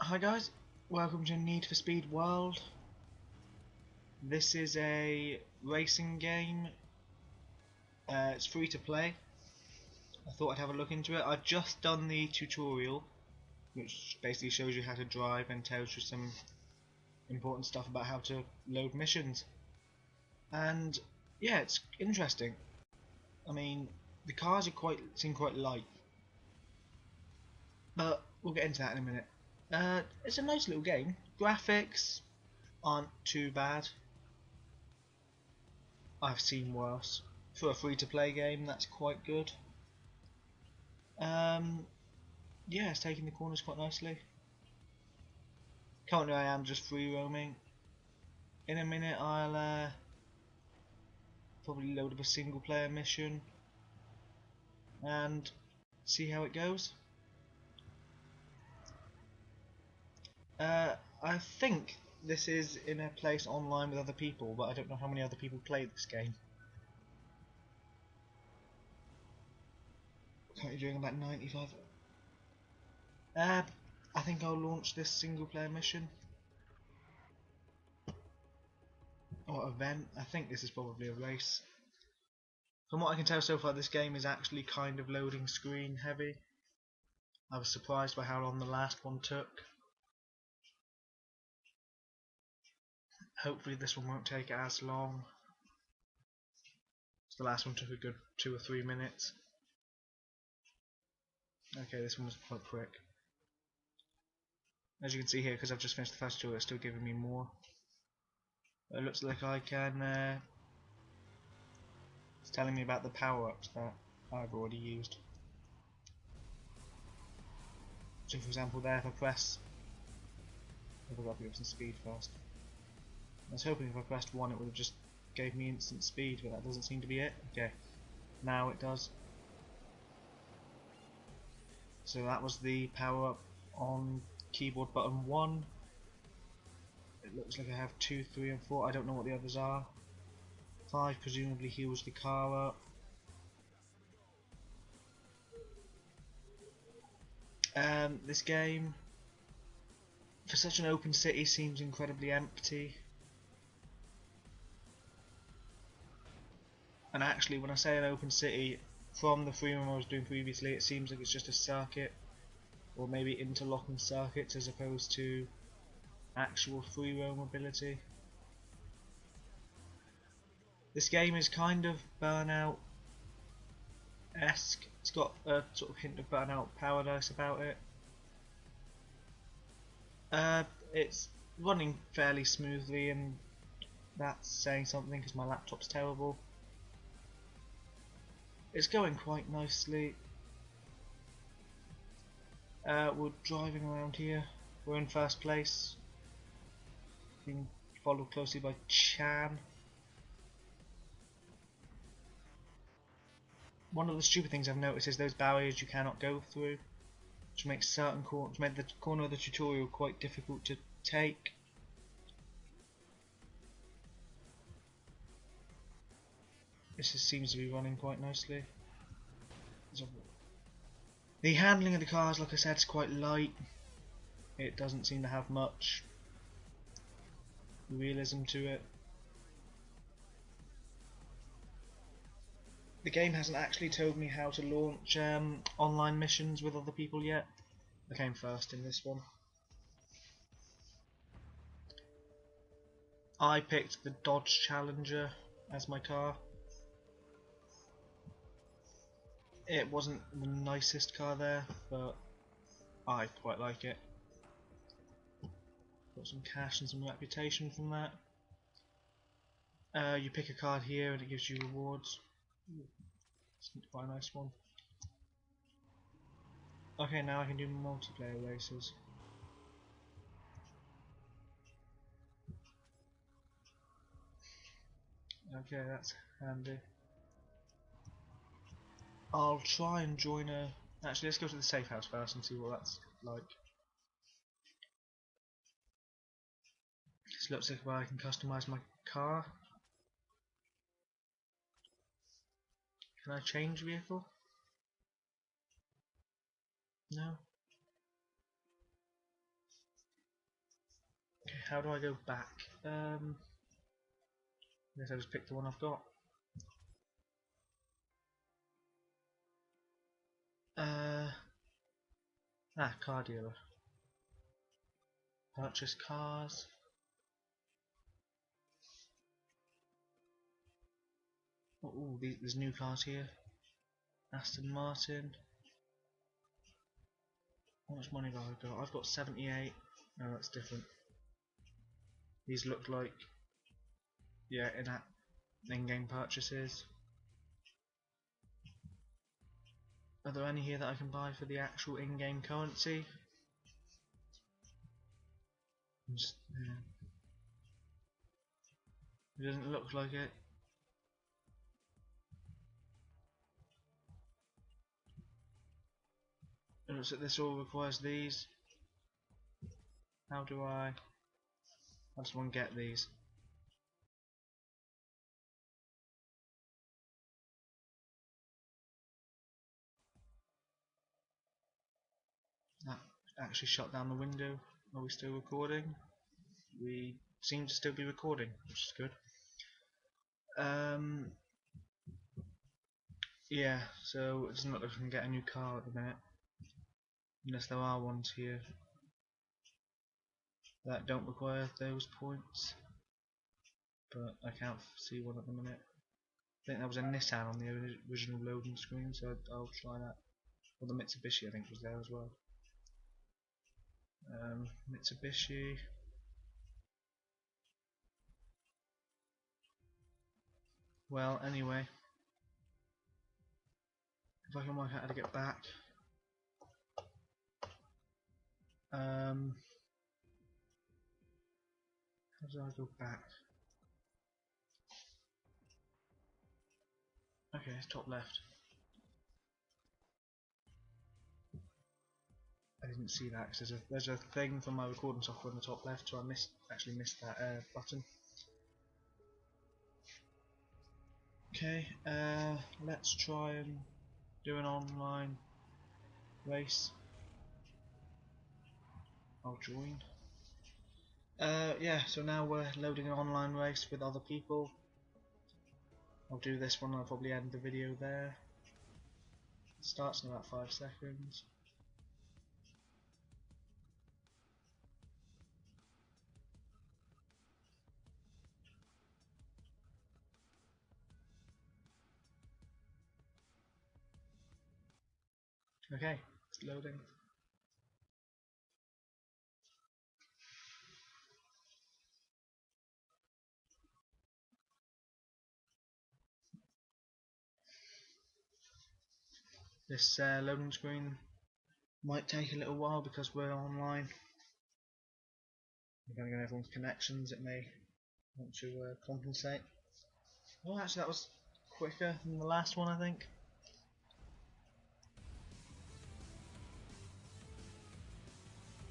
Hi guys, welcome to Need for Speed World. This is a racing game. It's free to play. I thought I'd have a look into it. I've just done the tutorial, which basically shows you how to drive and tells you some important stuff about how to load missions. And yeah, it's interesting. I mean, the cars seem quite light, but we'll get into that in a minute. It's a nice little game. Graphics aren't too bad. I've seen worse. For a free-to-play game, that's quite good. Yeah, it's taking the corners quite nicely. Currently I am just free roaming. In a minute I'll probably load up a single player mission and see how it goes. I think this is in a place online with other people, but I don't know how many other people play this game. Currently doing about 95. I think I'll launch this single player mission or event. I think this is probably a race. From what I can tell so far, this game is actually kind of loading screen heavy. I was surprised by how long the last one took. Hopefully this one won't take as long. The last one took a good 2 or 3 minutes. Okay, this one was quite quick. As you can see here, because I've just finished the first tutorial, it's still giving me more. It looks like I can... it's telling me about the power-ups that I've already used. So for example there, if I press... I've got to give some speed first. I was hoping if I pressed 1 it would have just gave me instant speed, but that doesn't seem to be it. Okay, now it does. So that was the power-up on keyboard button 1. It looks like I have 2, 3 and 4. I don't know what the others are. 5 presumably heals the car up. This game, for such an open city, seems incredibly empty. And actually, when I say an open city, from the free roam I was doing previously, it seems like it's just a circuit, or maybe interlocking circuits as opposed to actual free roam ability. This game is kind of Burnout-esque. It's got a sort of hint of Burnout Paradise about it. It's running fairly smoothly, and that's saying something because my laptop's terrible. It's going quite nicely. We're driving around here. We're in first place, being followed closely by Chan. One of the stupid things I've noticed is those barriers you cannot go through, which makes certain corners, made the corner of the tutorial quite difficult to take. This seems to be running quite nicely. The handling of the cars, like I said, is quite light. It doesn't seem to have much realism to it. The game hasn't actually told me how to launch online missions with other people yet. I came first in this one. I picked the Dodge Challenger as my car. It wasn't the nicest car there, but I quite like it. Got some cash and some reputation from that. You pick a card here and it gives you rewards. It's quite a nice one. Okay, now I can do multiplayer races. Okay, that's handy. I'll try and join a... Actually, let's go to the safe house first and see what that's like. This looks like where I can customise my car. Can I change vehicle? No. how do I go back? I guess I just pick the one I've got. Car dealer. Purchase cars. Oh, there's new cars here. Aston Martin. How much money have I got? I've got 78. No, that's different. These look like, yeah, in-game purchases. Are there any here that I can buy for the actual in-game currency? It doesn't look like it. It looks like this all requires these. How do I just want to get these. That actually shut down the window. Are we still recording? We seem to still be recording, which is good. Yeah, so it doesn't look like I can get a new car at the minute. Unless there are ones here that don't require those points. But I can't see one at the minute. I think there was a Nissan on the original loading screen, so I'll try that. Or the Mitsubishi I think was there as well. Mitsubishi. Well, anyway, if I can work out how to get back. How do I go back? Okay, it's top left. I didn't see that because there's a thing from my recording software in the top left, so I actually missed that button. Okay, let's try and do an online race. I'll join. Yeah, so now we're loading an online race with other people. I'll do this one, I'll probably end the video there. It starts in about 5 seconds. Okay, it's loading. This loading screen might take a little while because we're online. We're going to get everyone's connections, it may want to compensate. Oh, actually that was quicker than the last one, I think.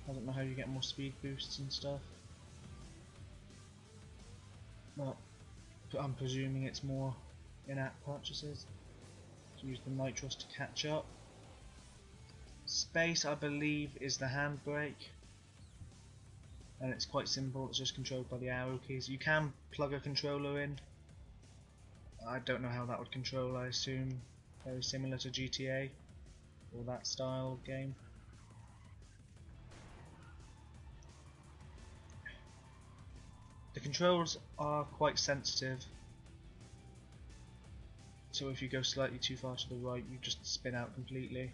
I don't know how you get more speed boosts and stuff. But I'm presuming it's more in-app purchases. To use the nitrous to catch up. Space, I believe, is the handbrake. And it's quite simple, it's just controlled by the arrow keys. You can plug a controller in. I don't know how that would control, I assume very similar to GTA or that style of game. The controls are quite sensitive, so if you go slightly too far to the right you just spin out completely.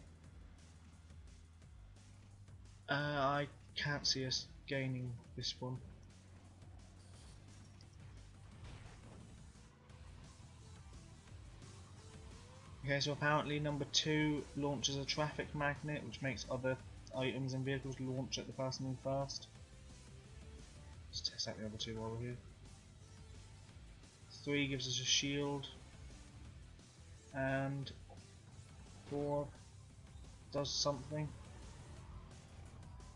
I can't see us gaining this one. Okay, so apparently number 2 launches a traffic magnet which makes other items and vehicles launch at the person in first. Let's test out the other 2 while we're here. 3 gives us a shield, and 4 does something.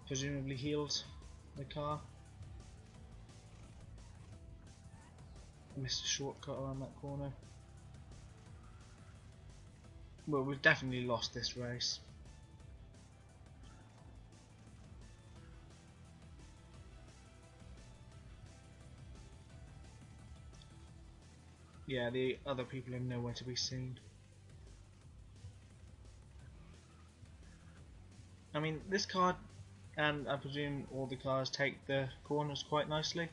Presumably heals the car. I missed a shortcut around that corner. Well, we've definitely lost this race. yeah, the other people are nowhere to be seen. I mean, this card, and I presume all the cars, take the corners quite nicely.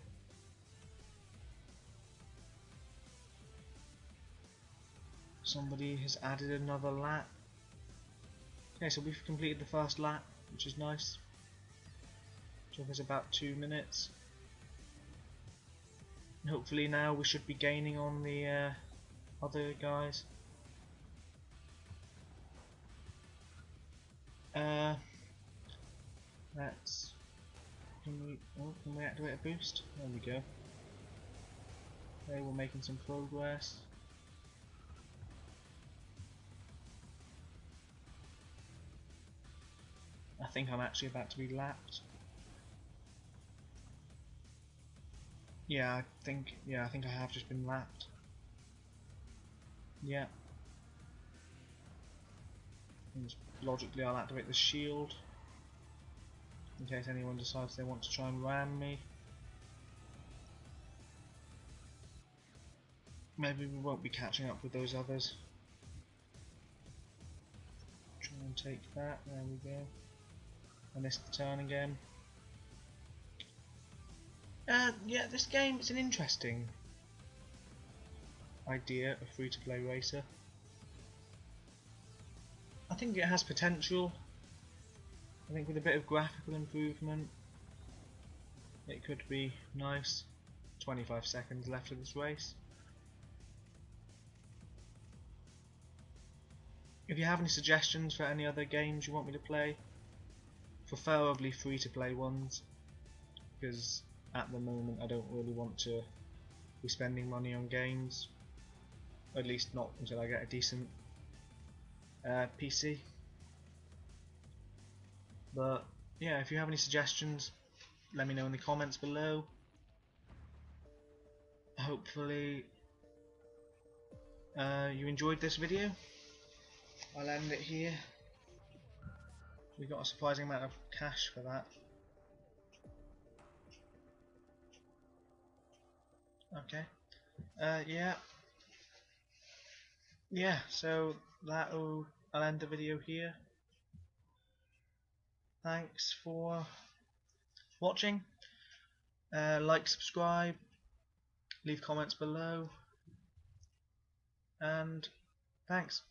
Somebody has added another lap. Okay, so we've completed the first lap, which is nice. Took us about 2 minutes. And hopefully now we should be gaining on the other guys. Let's. Can we activate a boost? There we go. Okay, we're making some progress. I think I'm actually about to be lapped. I think I have just been lapped. Yeah. And logically I'll activate the shield in case anyone decides they want to try and ram me. Maybe we won't be catching up with those others. Try and take that, there we go. I missed the turn again. Yeah, this game is an interesting idea, a free-to-play racer. I think it has potential. I think with a bit of graphical improvement it could be nice. 25 seconds left of this race. If you have any suggestions for any other games you want me to play, preferably free-to-play ones, because at the moment I don't really want to be spending money on games, at least not until I get a decent PC. But yeah, if you have any suggestions, let me know in the comments below. Hopefully you enjoyed this video. I'll end it here. We got a surprising amount of cash for that. Okay. Yeah, so I'll end the video here. Thanks for watching. Like, subscribe, leave comments below, and thanks.